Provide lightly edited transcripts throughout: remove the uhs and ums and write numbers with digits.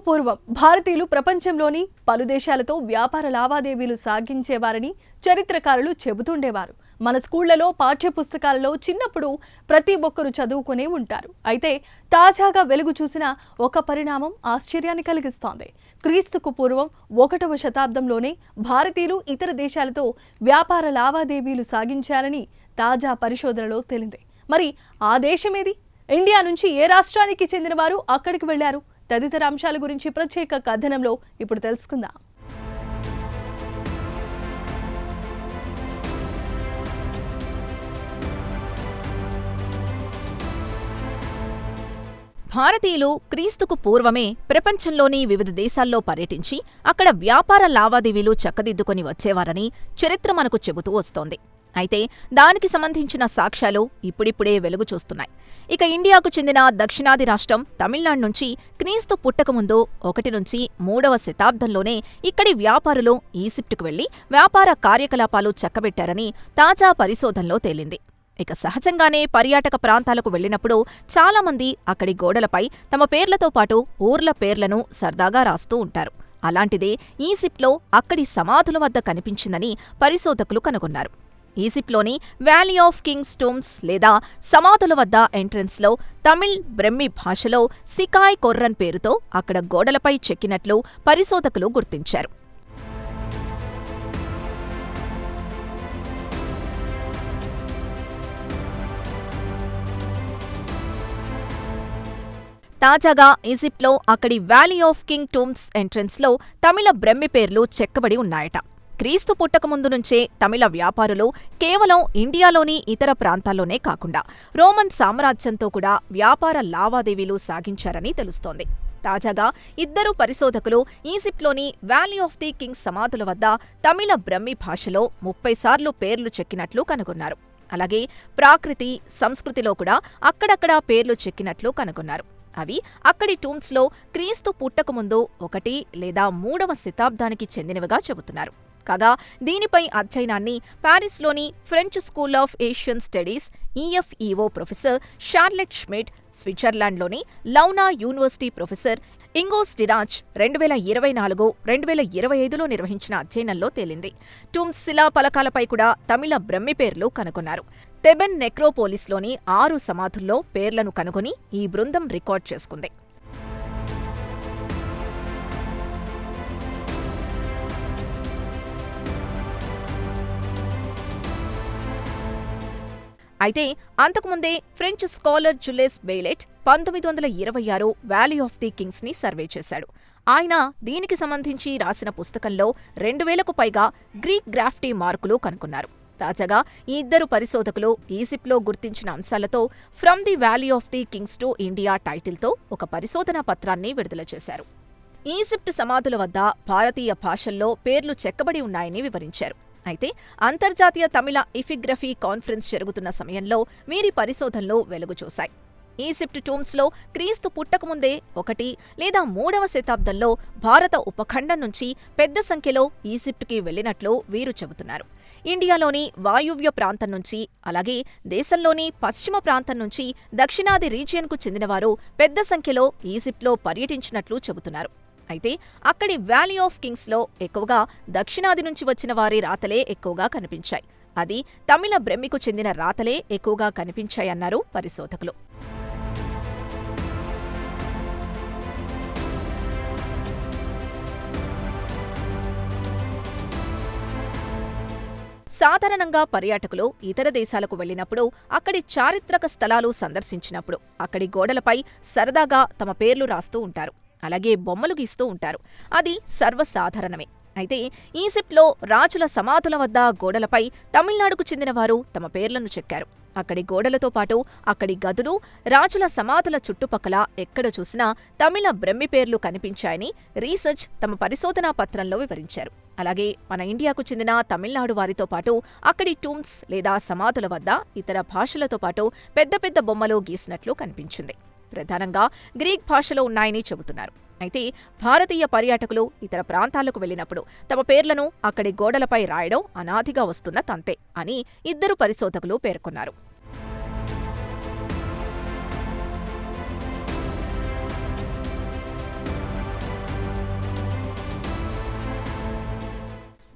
పూర్వం భారతీయులు ప్రపంచంలోని పలు దేశాలతో వ్యాపార లావాదేవీలు సాగించేవారని చరిత్రకారులు చెబుతుండేవారు. మన స్కూళ్లలో పాఠ్యపుస్తకాలలో చిన్నప్పుడు ప్రతి ఒక్కరూ చదువుకునే ఉంటారు. అయితే తాజాగా వెలుగు చూసిన ఒక పరిణామం ఆశ్చర్యాన్ని కలిగిస్తోంది. క్రీస్తుకు పూర్వం 1వ శతాబ్దంలోనే భారతీయులు ఇతర దేశాలతో వ్యాపార లావాదేవీలు సాగించారని తాజా పరిశోధనలో తేలింది. మరి ఆ దేశమేది? ఇండియా నుంచి ఏ రాష్ట్రానికి చెందిన వారు అక్కడికి వెళ్లారు? తదితర అంశాల గురించి ప్రత్యేక కథనంలో ఇప్పుడు తెలుసుకుందాం. భారతీయులు క్రీస్తుకు పూర్వమే ప్రపంచంలోని వివిధ దేశాల్లో పర్యటించి అక్కడ వ్యాపార లావాదేవీలు చక్కదిద్దుకొని వచ్చేవారని చరిత్ర మనకు చెబుతూ వస్తోంది. అయితే దానికి సంబంధించిన సాక్ష్యాలు ఇప్పుడిప్పుడే వెలుగు చూస్తున్నాయి. ఇక ఇండియాకు చెందిన దక్షిణాది రాష్ట్రం తమిళనాడు నుంచి క్రీస్తు పుట్టకముందు 1 నుంచి 3వ శతాబ్దంలోనే ఇక్కడి వ్యాపారులు ఈజిప్టుకు వెళ్లి వ్యాపార కార్యకలాపాలు చక్కబెట్టారని తాజా పరిశోధనలో తేలింది. ఇక సహజంగానే పర్యాటక ప్రాంతాలకు వెళ్లినప్పుడు చాలామంది అక్కడి గోడలపై తమ పేర్లతో పాటు ఊర్ల పేర్లను సరదాగా రాస్తూ ఉంటారు. అలాంటిదే ఈజిప్ట్లో అక్కడి సమాధుల వద్ద కనిపించిందని పరిశోధకులు కనుగొన్నారు. ఈజిప్ట్లోని వ్యాలీ ఆఫ్ కింగ్స్ టూంబ్స్ లేదా సమాధుల వద్ద ఎంట్రన్స్లో తమిళ్ బ్రహ్మి భాషలో సికాయ్ కొర్రన్ పేరుతో అక్కడ గోడలపై చెక్కినట్లు పరిశోధకులు గుర్తించారు. తాజాగా ఈజిప్ట్లో అక్కడి వ్యాలీ ఆఫ్ కింగ్ టూంబ్స్ ఎంట్రన్స్లో తమిళ బ్రహ్మి పేర్లు చెక్కబడి ఉన్నాయట. క్రీస్తు పుట్టకముందు నుంచే తమిళ వ్యాపారులు కేవలం ఇండియాలోని ఇతర ప్రాంతాల్లోనే కాకుండా రోమన్ సామ్రాజ్యంతో కూడా వ్యాపార లావాదేవీలు సాగించారని తెలుస్తోంది. తాజాగా ఇద్దరు పరిశోధకులు ఈజిప్ట్లోని వ్యాలీ ఆఫ్ ది కింగ్స్ సమాధుల వద్ద తమిళ బ్రహ్మి భాషలో 30 సార్లు పేర్లు చెక్కినట్లు కనుగొన్నారు. అలాగే ప్రాకృతి, సంస్కృతిలో కూడా అక్కడక్కడా పేర్లు చెక్కినట్లు కనుగొన్నారు. అవి అక్కడి టూంబ్స్లో క్రీస్తు పుట్టకముందు 1 లేదా 3వ శతాబ్దానికి చెందినవిగా చెబుతున్నారు. కాగా దీనిపై అధ్యయనాన్ని పారిస్లోని French school of Asian studies EFEO professor Charlotte Schmid, స్విట్జర్లాండ్లోని లౌనా యూనివర్సిటీ ప్రొఫెసర్ ఇంగో స్టిరాచ్ 2024-2025లో నిర్వహించిన అధ్యయనంలో తేలింది. టూంబ్స్ శిలా పలకాలపై కూడా తమిళ బ్రహ్మి పేర్లు కనుగొన్నారు. తెబెన్ నెక్రోపోలిస్లోని 6 సమాధుల్లో పేర్లను కనుగొని ఈ బృందం రికార్డ్ చేసుకుంది. అయితే అంతకుముందే French scholar Jules Baillet 1926 valley of the kings ని సర్వే చేశాడు. ఆయన దీనికి సంబంధించి రాసిన పుస్తకంలో 2000కు పైగా గ్రీక్ గ్రాఫిటీ మార్కులు కనుగొన్నారు. తాజాగా ఈ ఇద్దరు పరిశోధకులు ఈజిప్ట్లో గుర్తించిన అంశాలతో from the valley of the Kings to India టైటిల్తో ఒక పరిశోధనా పత్రాన్ని విడుదల చేశారు. ఈజిప్ట్ సమాధుల వద్ద భారతీయ భాషల్లో పేర్లు చెక్కబడి ఉన్నాయని వివరించారు. అయితే అంతర్జాతీయ తమిళ ఎపిగ్రఫీ కాన్ఫరెన్స్ జరుగుతున్న సమయంలో వీరి పరిశోధనలు వెలుగు చూశాయి. ఈజిప్ట్ టూంబ్స్లో క్రీస్తు పుట్టకముందే 1 లేదా 3వ శతాబ్దంలో భారత ఉపఖండం నుంచి పెద్ద సంఖ్యలో ఈజిప్టుకి వెళ్లినట్లు వీరు చెబుతున్నారు. ఇండియాలోని వాయువ్య ప్రాంతం నుంచి, అలాగే దేశంలోని పశ్చిమ ప్రాంతం నుంచి దక్షిణాది రీజియన్కు చెందినవారు పెద్ద సంఖ్యలో ఈజిప్ట్లో పర్యటించినట్లు చెబుతున్నారు. అయితే అక్కడి వ్యాలీ ఆఫ్ కింగ్స్లో ఎక్కువగా దక్షిణాది నుంచి వచ్చిన వారి రాతలే ఎక్కువగా కనిపించాయి. అది తమిళ బ్రహ్మికు చెందిన రాతలే ఎక్కువగా కనిపించాయన్నారు పరిశోధకులు. సాధారణంగా పర్యాటకులు ఇతర దేశాలకు వెళ్లినప్పుడు అక్కడి చారిత్రక స్థలాలు సందర్శించినప్పుడు అక్కడి గోడలపై సరదాగా తమ పేర్లు రాస్తూ ఉంటారు. అలాగే బొమ్మలు గీస్తూ ఉంటారు. అది సర్వసాధారణమే. అయితే ఈజిప్ట్లో రాజుల సమాధుల వద్ద గోడలపై తమిళనాడుకు చెందినవారు తమ పేర్లను చెక్కారు. అక్కడి గోడలతో పాటు అక్కడి గదులు, రాజుల సమాధుల చుట్టుపక్కల ఎక్కడ చూసినా తమిళ బ్రహ్మి పేర్లు కనిపించాయని రీసెర్చ్ తమ పరిశోధనా పత్రంలో వివరించారు. అలాగే మన ఇండియాకు చెందిన తమిళనాడు వారితో పాటు అక్కడి టూంబ్స్ లేదా సమాధుల వద్ద ఇతర భాషలతో పాటు పెద్ద పెద్ద బొమ్మలు గీసినట్లు కనిపించింది. ప్రధానంగా గ్రీక్ భాషలో ఉన్నాయని చెబుతున్నారు. అయితే భారతీయ పర్యాటకులు ఇతర ప్రాంతాలకు వెళ్లినప్పుడు తమ పేర్లను అక్కడి గోడలపై రాయడం అనాదిగా వస్తున్న తంతే అని ఇద్దరు పరిశోధకులు పేర్కొన్నారు.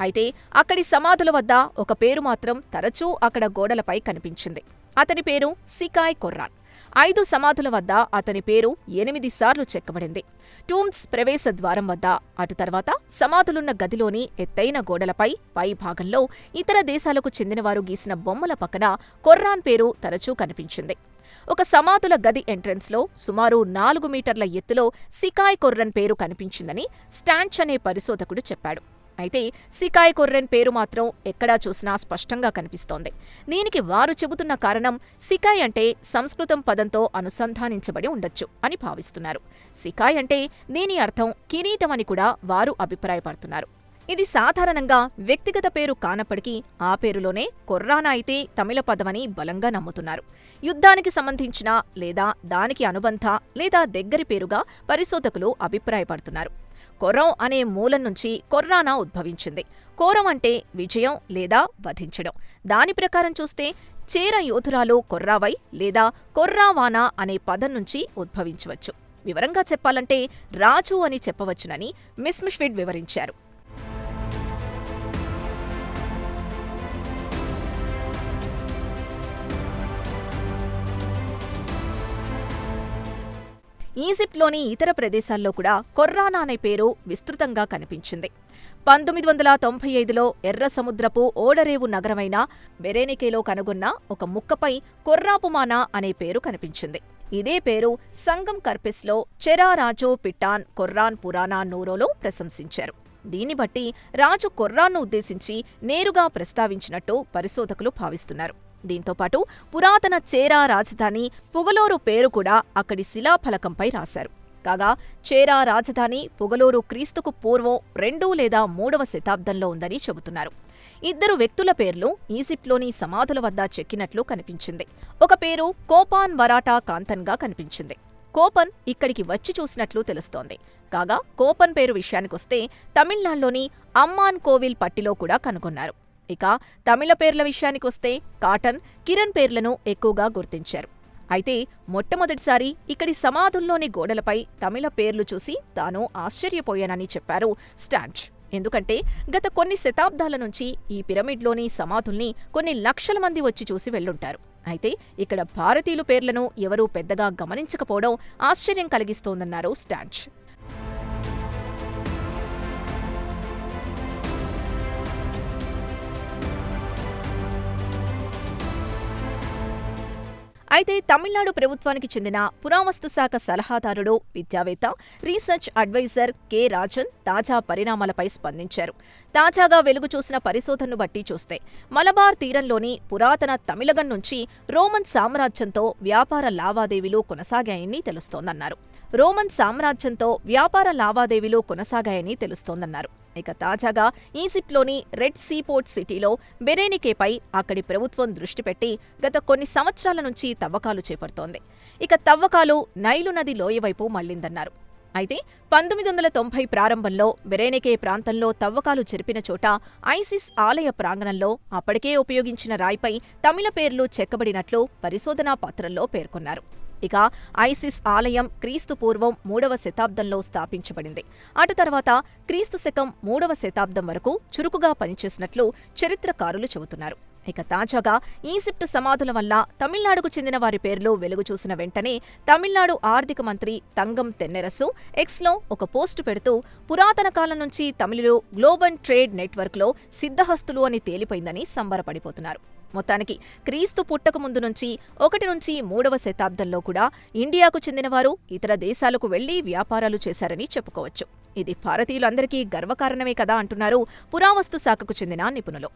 అయితే అక్కడి సమాధుల వద్ద ఒక పేరు మాత్రం తరచూ అక్కడ గోడలపై కనిపించింది. అతని పేరు సికాయ్ కొర్రాన్. 5 సమాధుల వద్ద అతని పేరు 8 సార్లు చెక్కబడింది. టూమ్స్ ప్రవేశ ద్వారం వద్ద, అటు తర్వాత సమాధులున్న గదిలోని ఎత్తైన గోడలపై పై భాగంలో ఇతర దేశాలకు చెందినవారు గీసిన బొమ్మల పక్కన కొర్రాన్ పేరు తరచూ కనిపించింది. ఒక సమాధుల గది ఎంట్రన్స్లో సుమారు 4 మీటర్ల ఎత్తులో సికాయ్ కొర్రన్ పేరు కనిపించిందని స్టాంచ్ అనే పరిశోధకుడు చెప్పాడు. అయితే సికాయ్ కొర్రెన్ పేరు మాత్రం ఎక్కడా చూసినా స్పష్టంగా కనిపిస్తోంది. దీనికి వారు చెబుతున్న కారణం సికాయ్ అంటే సంస్కృతం పదంతో అనుసంధానించబడి ఉండొచ్చు అని భావిస్తున్నారు. సికాయ్ అంటే దీని అర్థం కిరీటం అని కూడా వారు అభిప్రాయపడుతున్నారు. ఇది సాధారణంగా వ్యక్తిగత పేరు కానప్పటికీ ఆ పేరులోనే కొర్రానా అయితే తమిళ పదమని బలంగా నమ్ముతున్నారు. యుద్ధానికి సంబంధించిన లేదా దానికి అనుబంధ లేదా దగ్గరి పేరుగా పరిశోధకులు అభిప్రాయపడుతున్నారు. కొర్రం అనే మూలం నుంచి కొర్రానా ఉద్భవించింది. కోరం అంటే విజయం లేదా వధించడం. దాని ప్రకారం చూస్తే చేర యోధురాలు కొర్రావై లేదా కొర్రావానా అనే పదం నుంచి ఉద్భవించవచ్చు. వివరంగా చెప్పాలంటే రాజు అని చెప్పవచ్చునని మిస్మిష్విడ్ వివరించారు. ఈజిప్ట్లోని ఇతర ప్రదేశాల్లో కూడా కొర్రానా అనే పేరు విస్తృతంగా కనిపించింది. 1995లో ఎర్ర సముద్రపు ఓడరేవు నగరమైన బెరెనికేలో కనుగొన్న ఒక ముక్కపై కొర్రాపుమానా అనే పేరు కనిపించింది. ఇదే పేరు సంగం కర్పెస్లో చెరా రాజో పిట్టాన్ కొర్రాన్ పురాణా నూరోలో ప్రశంసించారు. దీన్ని బట్టి రాజు కొర్రాన్ను ఉద్దేశించి నేరుగా ప్రస్తావించినట్టు పరిశోధకులు భావిస్తున్నారు. దీంతోపాటు పురాతన చేరా రాజధాని పుగలూరు పేరు కూడా అక్కడి శిలాఫలకంపై రాశారు. కాగా చేరా రాజధాని పుగలూరు క్రీస్తుకు పూర్వం 2 లేదా 3వ శతాబ్దంలో ఉందని చెబుతున్నారు. 2 వ్యక్తుల పేర్లు ఈజిప్ట్లోని సమాధుల వద్ద చెక్కినట్లు కనిపించింది. ఒక పేరు కోపాన్ వరాటా కాంతన్గా కనిపించింది. కోపన్ ఇక్కడికి వచ్చి చూసినట్లు తెలుస్తోంది. కాగా కోపన్ పేరు విషయానికొస్తే తమిళనాడులోని అమ్మాన్ కోవిల్ పట్టిలో కూడా కనుగొన్నారు. ఇక తమిళ పేర్ల విషయానికొస్తే కాటన్, కిరణ్ పేర్లను ఎక్కువగా గుర్తించారు. అయితే మొట్టమొదటిసారి ఇక్కడి సమాధుల్లోని గోడలపై తమిళ పేర్లు చూసి తాను ఆశ్చర్యపోయానని చెప్పారు స్టాంచ్. ఎందుకంటే గత కొన్ని శతాబ్దాల నుంచి ఈ పిరమిడ్లోని సమాధుల్ని కొన్ని లక్షల మంది వచ్చి చూసి వెళ్ళుంటారు. అయితే ఇక్కడ భారతీయుల పేర్లను ఎవరూ పెద్దగా గమనించకపోవడం ఆశ్చర్యం కలిగిస్తోందన్నారు స్టాంచ్. అయితే తమిళనాడు ప్రభుత్వానికి చెందిన పురావస్తు శాఖ సలహాదారుడు, విద్యావేత్త, రీసెర్చ్ అడ్వైజర్ కె. రాజన్ తాజా పరిణామాలపై స్పందించారు. తాజాగా వెలుగు చూసిన పరిశోధనను బట్టి చూస్తే మలబార్ తీరంలోని పురాతన తమిళగం నుంచి రోమన్ సామ్రాజ్యంతో వ్యాపార లావాదేవీలు కొనసాగాయని తెలుస్తోందన్నారు. రోమన్ సామ్రాజ్యంతో వ్యాపార లావాదేవీలు కొనసాగాయని తెలుస్తోందన్నారు. ఇక తాజాగా ఈజిప్ట్లోని రెడ్ సీ పోర్ట్ సిటీలో బెరెనికేపై అక్కడి ప్రభుత్వం దృష్టి పెట్టి గత కొన్ని సంవత్సరాల నుంచి తవ్వకాలు చేపడుతోంది. ఇక తవ్వకాలు నైలు నది లోయవైపు మళ్లిందన్నారు. అయితే 1990 ప్రారంభంలో బెరెనికే ప్రాంతంలో తవ్వకాలు జరిపిన చోట ఐసిస్ ఆలయ ప్రాంగణంలో అప్పటికే ఉపయోగించిన రాయిపై తమిళ పేర్లు చెక్కబడినట్లు పరిశోధనా పత్రంలో పేర్కొన్నారు. ఇక ఐసిస్ ఆలయం క్రీస్తు పూర్వం 3వ శతాబ్దంలో స్థాపించబడింది. అటు తర్వాత క్రీస్తు శకం 3వ శతాబ్దం వరకు చురుకుగా పనిచేసినట్లు చరిత్రకారులు చెబుతున్నారు. ఇక తాజాగా ఈజిప్టు సమాధుల వల్ల తమిళనాడుకు చెందిన వారి పేర్లు వెలుగు చూసిన వెంటనే తమిళనాడు ఆర్థిక మంత్రి తంగం తెన్నెరసు ఎక్స్లో ఒక పోస్టు పెడుతూ పురాతన కాలం నుంచి తమిళులు గ్లోబల్ ట్రేడ్ నెట్వర్క్లో సిద్ధహస్తులు అని తేలిపోయిందని సంబరపడిపోతున్నారు. మొత్తానికి క్రీస్తు పుట్టక ముందు నుంచి 1 నుంచి 3వ శతాబ్దంలో కూడా ఇండియాకు చెందినవారు ఇతర దేశాలకు వెళ్లి వ్యాపారాలు చేశారని చెప్పుకోవచ్చు. ఇది భారతీయులందరికీ గర్వకారణమే కదా అంటున్నారు పురావస్తు శాఖకు చెందిన నిపుణులు.